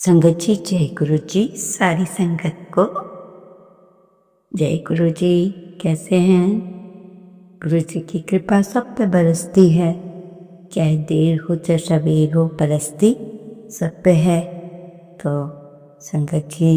संगत जी, जय गुरु जी। सारी संगत को जय गुरु जी। कैसे हैं? गुरु जी की कृपा सब पे बरसती है, चाहे देर हो चाहे सवेर हो, बरसती सब पे है। तो संगत जी,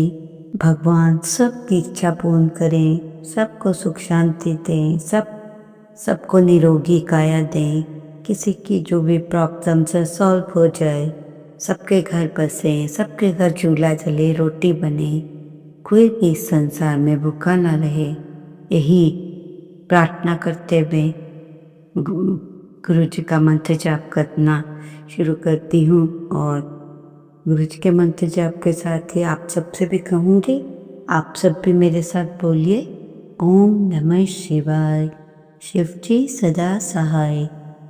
भगवान सबकी इच्छा पूर्ण करें, सबको सुख शांति दें, सबको निरोगी काया दें, किसी की जो भी प्रॉब्लम्स है सॉल्व हो जाए, सबके घर बसे, सबके घर चूल्हा जले, रोटी बने, कोई भी इस संसार में भूखा ना रहे, यही प्रार्थना करते हुए गुरु जी का मंत्र जाप करना शुरू करती हूँ। और गुरु जी के मंत्र जाप के साथ ही आप सबसे भी कहूँगी, आप सब भी मेरे साथ बोलिए, ओम नमः शिवाय। शिव जी सदा सहाय।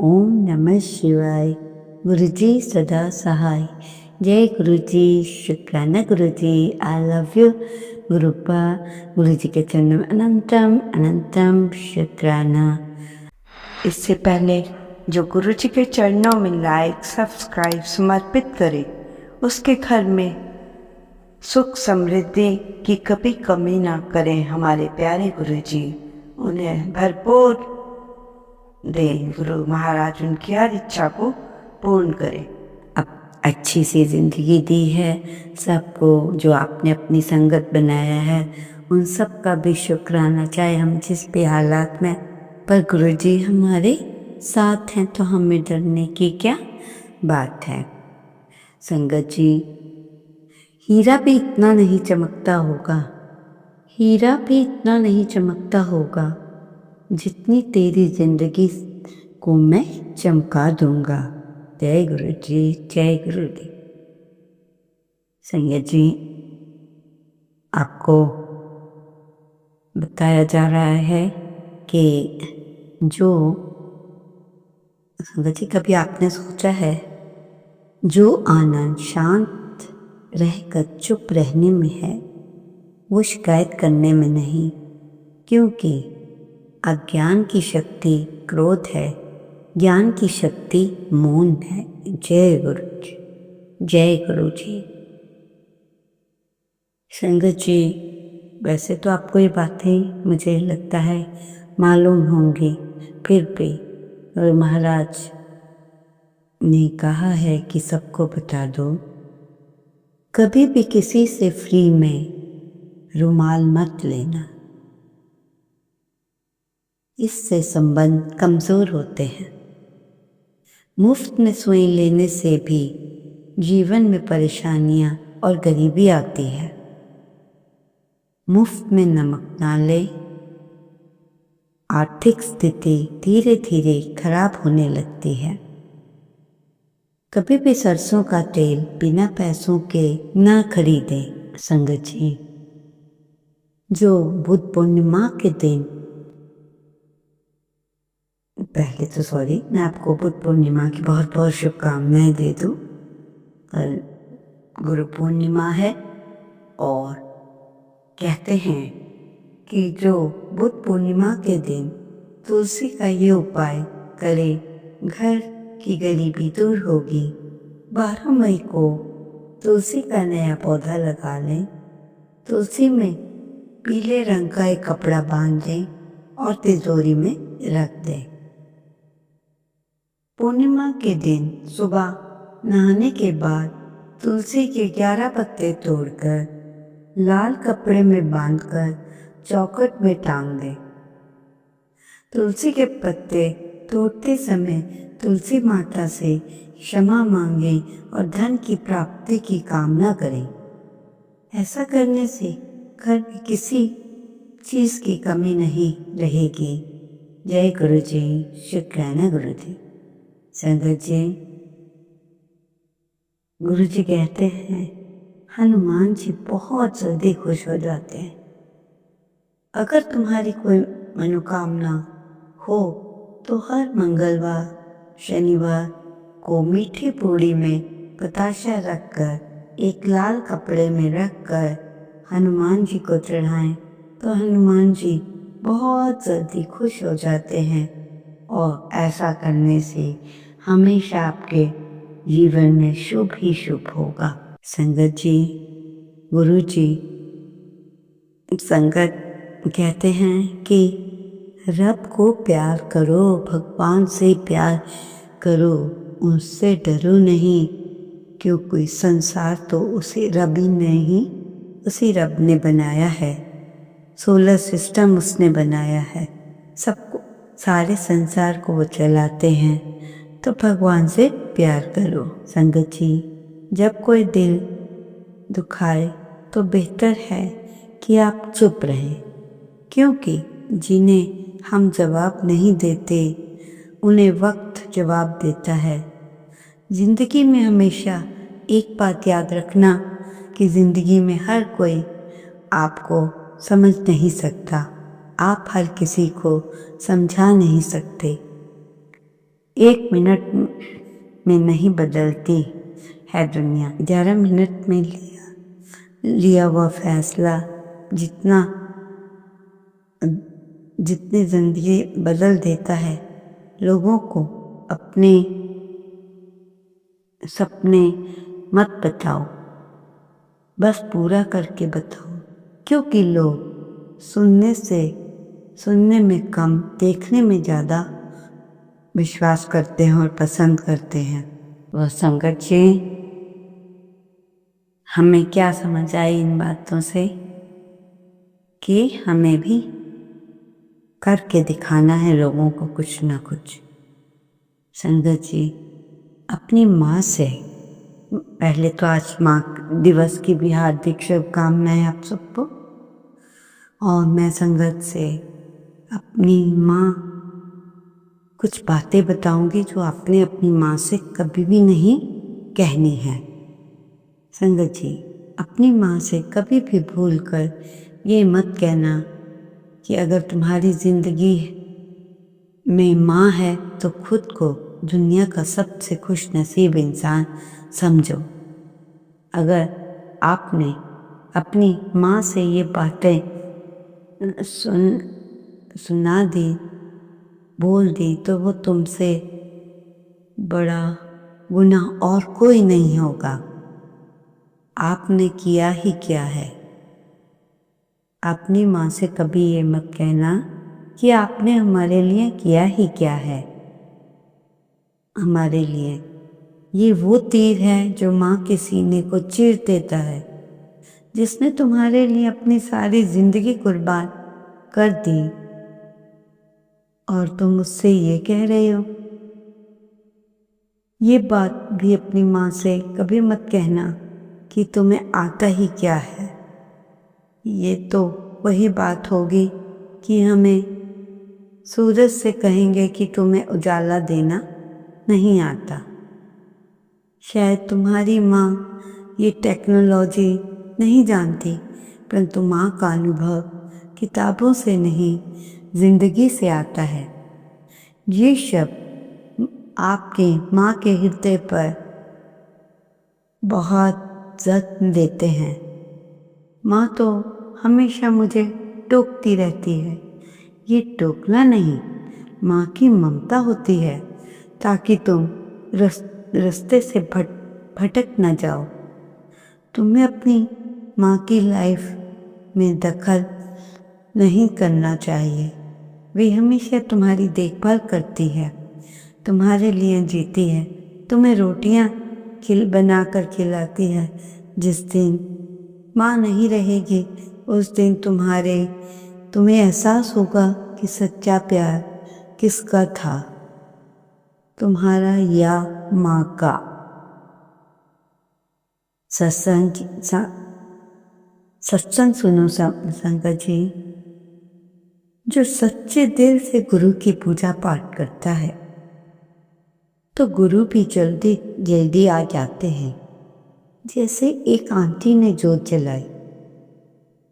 ओम नमः शिवाय। गुरु जी सदा सहाय। जय गुरु जी। शुक्राना गुरु जी। I love you गुरुपा। गुरु जी के चरणों में अनंतम अनंतम शुक्राना। इससे पहले जो गुरु जी के चरणों में लाइक सब्सक्राइब समर्पित करे, उसके घर में सुख समृद्धि की कभी कमी ना करें हमारे प्यारे गुरु जी। उन्हें भरपूर दे गुरु महाराज, उनकी हर इच्छा को पूर्ण करें। अब अच्छी सी जिंदगी दी है सबको, जो आपने अपनी संगत बनाया है, उन सब का भी शुक्राना, चाहे हम जिस भी हालात में, पर गुरु जी हमारे साथ हैं तो हमें डरने की क्या बात है। संगत जी, हीरा भी इतना नहीं चमकता होगा, हीरा भी इतना नहीं चमकता होगा जितनी तेरी जिंदगी को मैं चमका दूंगा। जय गुरु जी। जय गुरु जी। संगत जी, आपको बताया जा रहा है कि जो संगत जी, कभी आपने सोचा है, जो आनंद शांत रहकर चुप रहने में है, वो शिकायत करने में नहीं, क्योंकि अज्ञान की शक्ति क्रोध है, ज्ञान की शक्ति मौन है। जय गुरु जी। जय गुरु जी। संगत जी, वैसे तो आपको ये बातें मुझे लगता है मालूम होंगी, फिर भी गुरु महाराज ने कहा है कि सबको बता दो, कभी भी किसी से फ्री में रुमाल मत लेना, इससे संबंध कमजोर होते हैं। मुफ्त में सुई लेने से भी जीवन में परेशानियां और गरीबी आती है। मुफ्त में नमक ना ले, आर्थिक स्थिति धीरे धीरे खराब होने लगती है। कभी भी सरसों का तेल बिना पैसों के ना खरीदें। संगत जी, जो बुद्ध पूर्णिमा के दिन, पहले तो सॉरी, मैं आपको बुद्ध पूर्णिमा की बहुत बहुत शुभकामनाएं दे दूं। कल गुरु पूर्णिमा है और कहते हैं कि जो बुद्ध पूर्णिमा के दिन तुलसी का ये उपाय करे, घर की गरीबी दूर होगी। 12 मई को तुलसी का नया पौधा लगा लें, तुलसी में पीले रंग का एक कपड़ा बांध दें और तिजोरी में रख दें। पूर्णिमा के दिन सुबह नहाने के बाद तुलसी के 11 पत्ते तोड़कर लाल कपड़े में बांधकर चौखट में टांग दें। तुलसी के पत्ते तोड़ते समय तुलसी माता से क्षमा मांगें और धन की प्राप्ति की कामना करें। ऐसा करने से घर में किसी चीज की कमी नहीं रहेगी। जय गुरु जी। शुक्राना गुरु जी। संगत जी, गुरु जी कहते हैं हनुमान जी बहुत जल्दी खुश हो जाते हैं। अगर तुम्हारी कोई मनोकामना हो तो हर मंगलवार शनिवार को मीठी पूड़ी में बताशा रखकर एक लाल कपड़े में रखकर हनुमान जी को चढ़ाएं, तो हनुमान जी बहुत जल्दी खुश हो जाते हैं। और ऐसा करने से हमेशा आपके जीवन में शुभ ही शुभ होगा। संगत जी, गुरु जी, संगत कहते हैं कि रब को प्यार करो, भगवान से प्यार करो, उससे डरो नहीं, क्योंकि संसार तो उसी रब ने बनाया है। सोलर सिस्टम उसने बनाया है, सबको, सारे संसार को वो चलाते हैं। तो भगवान से प्यार करो। संगत जी, जब कोई दिल दुखाए तो बेहतर है कि आप चुप रहें, क्योंकि जिन्हें हम जवाब नहीं देते उन्हें वक्त जवाब देता है। जिंदगी में हमेशा एक बात याद रखना कि जिंदगी में हर कोई आपको समझ नहीं सकता, आप हर किसी को समझा नहीं सकते। 1 मिनट में नहीं बदलती है दुनिया, 11 मिनट में लिया हुआ फैसला जितनी जिंदगी बदल देता है। लोगों को अपने सपने मत बताओ, बस पूरा करके बताओ, क्योंकि लोग सुनने में कम, देखने में ज़्यादा विश्वास करते हैं और पसंद करते हैं। वह संगत जी, हमें क्या समझ आई इन बातों से कि हमें भी करके दिखाना है लोगों को कुछ ना कुछ। संगत जी, अपनी माँ से पहले तो आज माँ दिवस की भी हार्दिक शुभकामनाएं आप सबको। और मैं संगत से अपनी माँ कुछ बातें बताऊंगी जो आपने अपनी माँ से कभी भी नहीं कहनी है। संगत जी, अपनी माँ से कभी भी भूल कर ये मत कहना कि अगर तुम्हारी जिंदगी में माँ है तो खुद को दुनिया का सबसे खुश नसीब इंसान समझो। अगर आपने अपनी माँ से ये बातें सुना दी, बोल दी, तो वो तुमसे बड़ा गुनाह और कोई नहीं होगा। आपने किया ही क्या है। अपनी माँ से कभी ये मत कहना कि आपने हमारे लिए किया ही क्या है। हमारे लिए ये वो तीर है जो माँ के सीने को चीर देता है, जिसने तुम्हारे लिए अपनी सारी जिंदगी कुर्बान कर दी, और तुम उससे ये कह रहे हो। ये बात भी अपनी माँ से कभी मत कहना कि तुम्हें आता ही क्या है। ये तो वही बात होगी कि हमें सूरज से कहेंगे कि तुम्हें उजाला देना नहीं आता। शायद तुम्हारी माँ ये टेक्नोलॉजी नहीं जानती, परंतु माँ का अनुभव किताबों से नहीं, जिंदगी से आता है। ये शब्द आपके माँ के हृदय पर बहुत जख्म देते हैं। माँ तो हमेशा मुझे टोकती रहती है। ये टोकना नहीं, माँ की ममता होती है, ताकि तुम रास्ते से भटक न जाओ। तुम्हें अपनी माँ की लाइफ में दखल नहीं करना चाहिए। वे हमेशा तुम्हारी देखभाल करती है, तुम्हारे लिए जीती है, तुम्हें रोटियां बनाकर खिलाती है। जिस दिन माँ नहीं रहेगी उस दिन तुम्हें एहसास होगा कि सच्चा प्यार किसका था, तुम्हारा या माँ का। सत्संग सुनो संगत जी। जो सच्चे दिल से गुरु की पूजा पाठ करता है तो गुरु भी जल्दी जल्दी आ जाते हैं। जैसे एक आंटी ने जोत जलाई,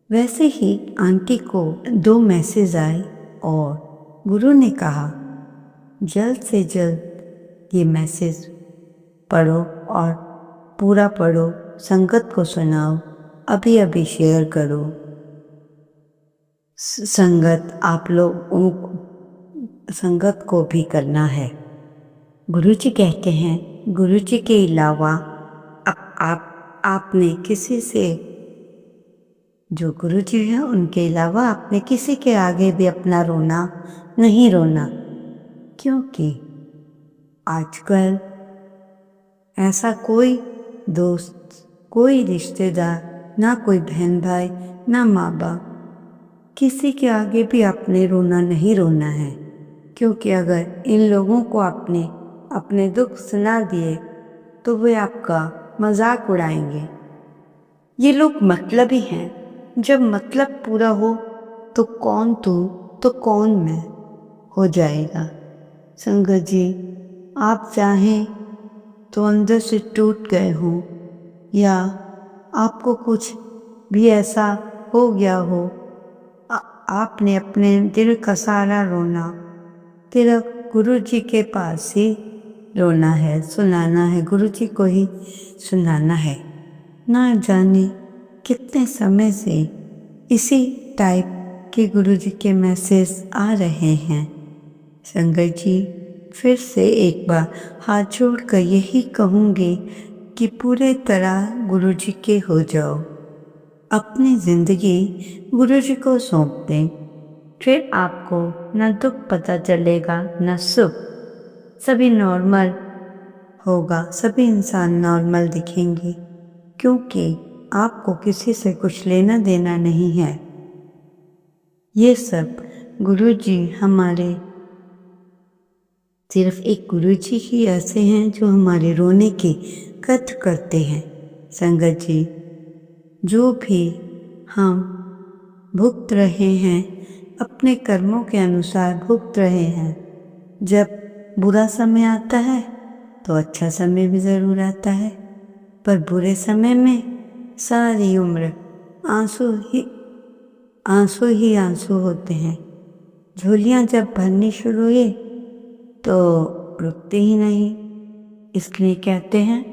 वैसे ही आंटी को 2 मैसेज आए और गुरु ने कहा जल्द से जल्द ये मैसेज पढ़ो और पूरा पढ़ो, संगत को सुनाओ, अभी अभी शेयर करो। संगत आप लोगों संगत को भी करना है। गुरु जी कहते हैं, गुरु जी के अलावा अब आप आपने किसी से, जो गुरु जी हैं उनके अलावा आपने किसी के आगे भी अपना रोना नहीं रोना, क्योंकि आजकल ऐसा कोई दोस्त, कोई रिश्तेदार, ना कोई बहन भाई, ना माँ बाप, किसी के आगे भी आपने रोना नहीं रोना है। क्योंकि अगर इन लोगों को आपने अपने दुख सुना दिए तो वे आपका मजाक उड़ाएंगे। ये लोग मतलबी हैं। जब मतलब पूरा हो तो कौन तू तो कौन मैं हो जाएगा। संगत जी, आप चाहें तो अंदर से टूट गए हों या आपको कुछ भी ऐसा हो गया हो, आपने अपने दिल का सारा रोना सिर्फ गुरु जी के पास ही रोना है, सुनाना है, गुरु जी को ही सुनाना है। ना जाने कितने समय से इसी टाइप के गुरु जी के मैसेज आ रहे हैं। संगत जी, फिर से एक बार हाथ जोड़कर यही कहूँगी कि पूरे तरह गुरु जी के हो जाओ। अपनी जिंदगी गुरु जी को सौंप दें, फिर आपको न दुख पता चलेगा न सुख। सभी नॉर्मल होगा, सभी इंसान नॉर्मल दिखेंगे, क्योंकि आपको किसी से कुछ लेना देना नहीं है। ये सब गुरु जी हमारे सिर्फ एक गुरु जी ही ऐसे हैं जो हमारे रोने की कद्र करते हैं। संगत जी, जो भी हम भुगत रहे हैं अपने कर्मों के अनुसार भुगत रहे हैं। जब बुरा समय आता है तो अच्छा समय भी ज़रूर आता है, पर बुरे समय में सारी उम्र आंसू ही आंसू होते हैं। झोलियाँ जब भरनी शुरू हुई तो रुकते ही नहीं। इसलिए कहते हैं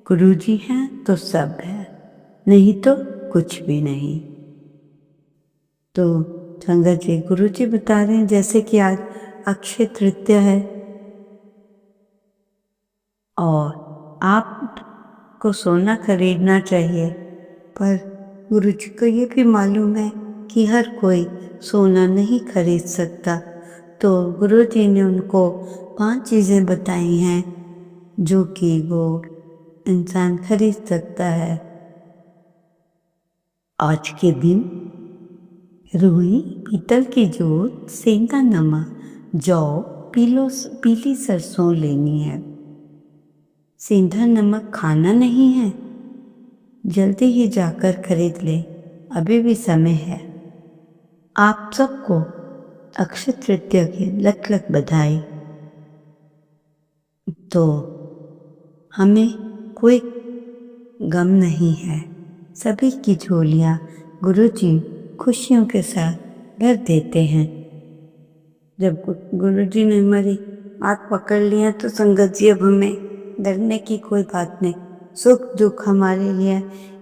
गुरु जी हैं तो सब है, नहीं तो कुछ भी नहीं। तो संगत जी, गुरु जी बता रहे हैं जैसे कि आज अक्षय तृतीया है और आपको सोना खरीदना चाहिए, पर गुरु जी को ये भी मालूम है कि हर कोई सोना नहीं खरीद सकता। तो गुरु जी ने उनको 5 चीज़ें बताई हैं जो कि वो इंसान खरीद सकता है। आज के दिन रुई, पीतल की जोत, सेंधा नमक, जौ, पीली सरसों लेनी है। सेंधा नमक खाना नहीं है, जल्दी ही जाकर खरीद ले, अभी भी समय है। आप सबको अक्षय तृतीया की लख लख बधाई। तो हमें कोई गम नहीं है, सभी की झोलियाँ गुरु जी खुशियों के साथ भर देते हैं। जब गुरु जी ने हमारी हाथ पकड़ लिया तो संगत जी अब हमें डरने की कोई बात नहीं। सुख दुख हमारे लिए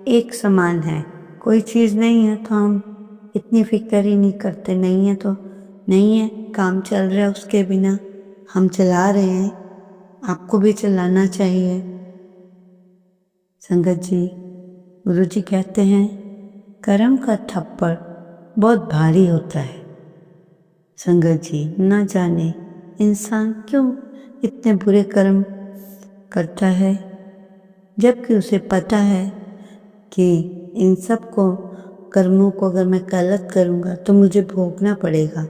एक समान है। कोई चीज़ नहीं है तो हम इतनी फिक्र ही नहीं करते, नहीं है तो नहीं है, काम चल रहा है उसके बिना हम चला रहे हैं, आपको भी चलाना चाहिए। संगत जी, गुरु जी कहते हैं कर्म का थप्पड़ बहुत भारी होता है। संगत जी, ना जाने इंसान क्यों इतने बुरे कर्म करता है, जबकि उसे पता है कि इन सब को कर्मों को अगर मैं गलत करूँगा तो मुझे भोगना पड़ेगा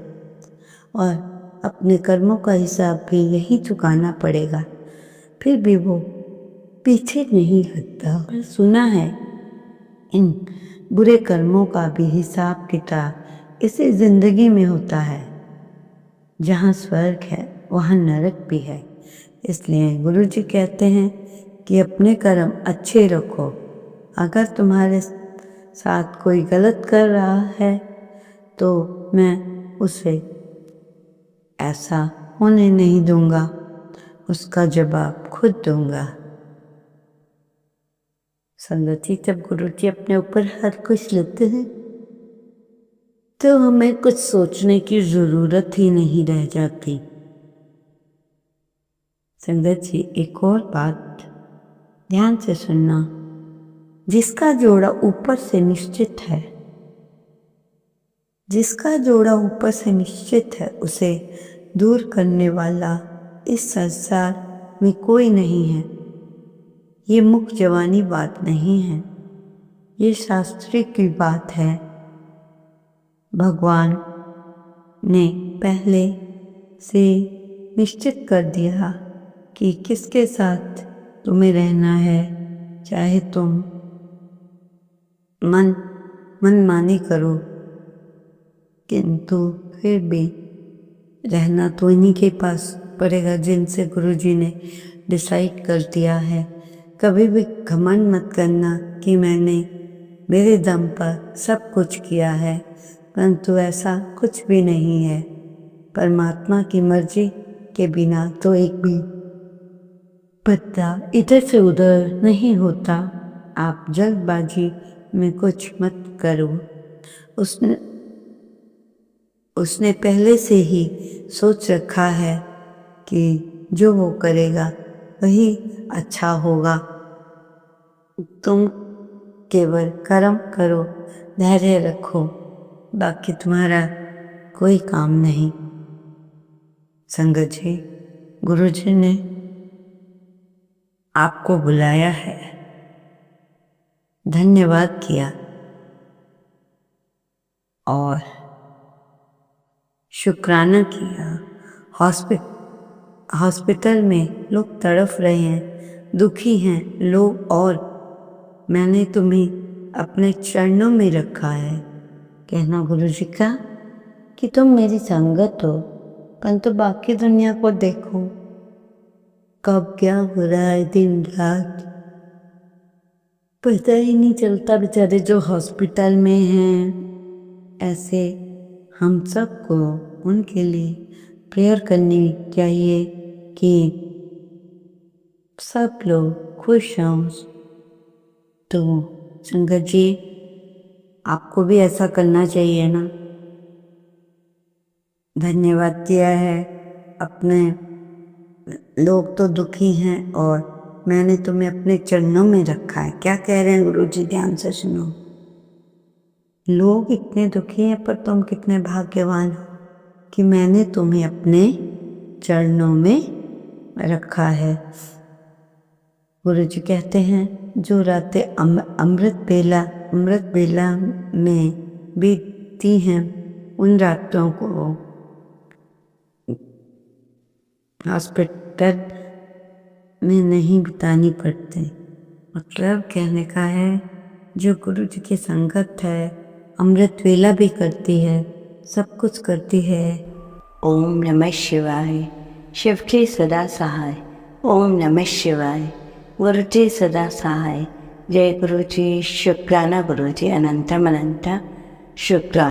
और अपने कर्मों का हिसाब भी यही चुकाना पड़ेगा। फिर भी वो पीछे नहीं हटता। पर सुना है इन बुरे कर्मों का भी हिसाब किताब इसी जिंदगी में होता है। जहाँ स्वर्ग है वहाँ नरक भी है। इसलिए गुरु जी कहते हैं कि अपने कर्म अच्छे रखो। अगर तुम्हारे साथ कोई गलत कर रहा है तो मैं उसे ऐसा होने नहीं दूंगा, उसका जवाब खुद दूंगा। संगत जी, जब गुरु जी अपने ऊपर हर कुछ लेते हैं तो हमें कुछ सोचने की जरूरत ही नहीं रह जाती। संगत जी, एक और बात ध्यान से सुनना। जिसका जोड़ा ऊपर से निश्चित है, जिसका जोड़ा ऊपर से निश्चित है, उसे दूर करने वाला इस संसार में कोई नहीं है। ये मुख जवानी बात नहीं है, ये शास्त्री की बात है। भगवान ने पहले से निश्चित कर दिया कि किसके साथ तुम्हें रहना है, चाहे तुम मनमानी करो, किंतु फिर भी रहना तो इन्हीं के पास पड़ेगा जिनसे गुरुजी ने डिसाइड कर दिया है। कभी भी घमंड मत करना कि मैंने मेरे दम पर सब कुछ किया है, परंतु ऐसा कुछ भी नहीं है। परमात्मा की मर्जी के बिना तो एक भी पत्ता इधर से उधर नहीं होता। आप जल्दबाजी में कुछ मत करो। उसने पहले से ही सोच रखा है कि जो वो करेगा वही अच्छा होगा। तुम केवल कर्म करो, धैर्य रखो, बाकी तुम्हारा कोई काम नहीं। संगत जी, गुरुजी ने आपको बुलाया है, धन्यवाद किया और शुक्राना किया। हॉस्पिटल में लोग तड़फ रहे हैं, दुखी हैं लोग, और मैंने तुम्हें अपने चरणों में रखा है। कहना गुरुजी का कि तुम मेरी संगत हो, परंतु बाकी दुनिया को देखो कब क्या हो रहा है, दिन रात पता ही नहीं चलता। बेचारे जो हॉस्पिटल में हैं, ऐसे हम सबको उनके लिए प्रेयर करनी चाहिए कि सब लोग खुश हों। तो संगत जी, आपको भी ऐसा करना चाहिए ना। धन्यवाद किया है, अपने लोग तो दुखी हैं और मैंने तुम्हें अपने चरणों में रखा है। क्या कह रहे हैं गुरुजी, ध्यान से सुनो। लोग इतने दुखी हैं पर तुम कितने भाग्यवान हो कि मैंने तुम्हें अपने चरणों में रखा है। गुरुजी कहते हैं जो रातें अमृत बेला में बीतती हैं, उन रातों को हॉस्पिटल में नहीं बितानी पड़ती। मतलब कहने का है, जो गुरुजी की संगत है, अमृत वेला भी करती है, सब कुछ करती है। ओम नमः शिवाय। शिव के सदा सहाय। ओम नमः शिवाय। गुरु जी सदा सहाय। जय गुरु जी। शुक्राना गुरु जी। अनंतम अनंत शुक्राना।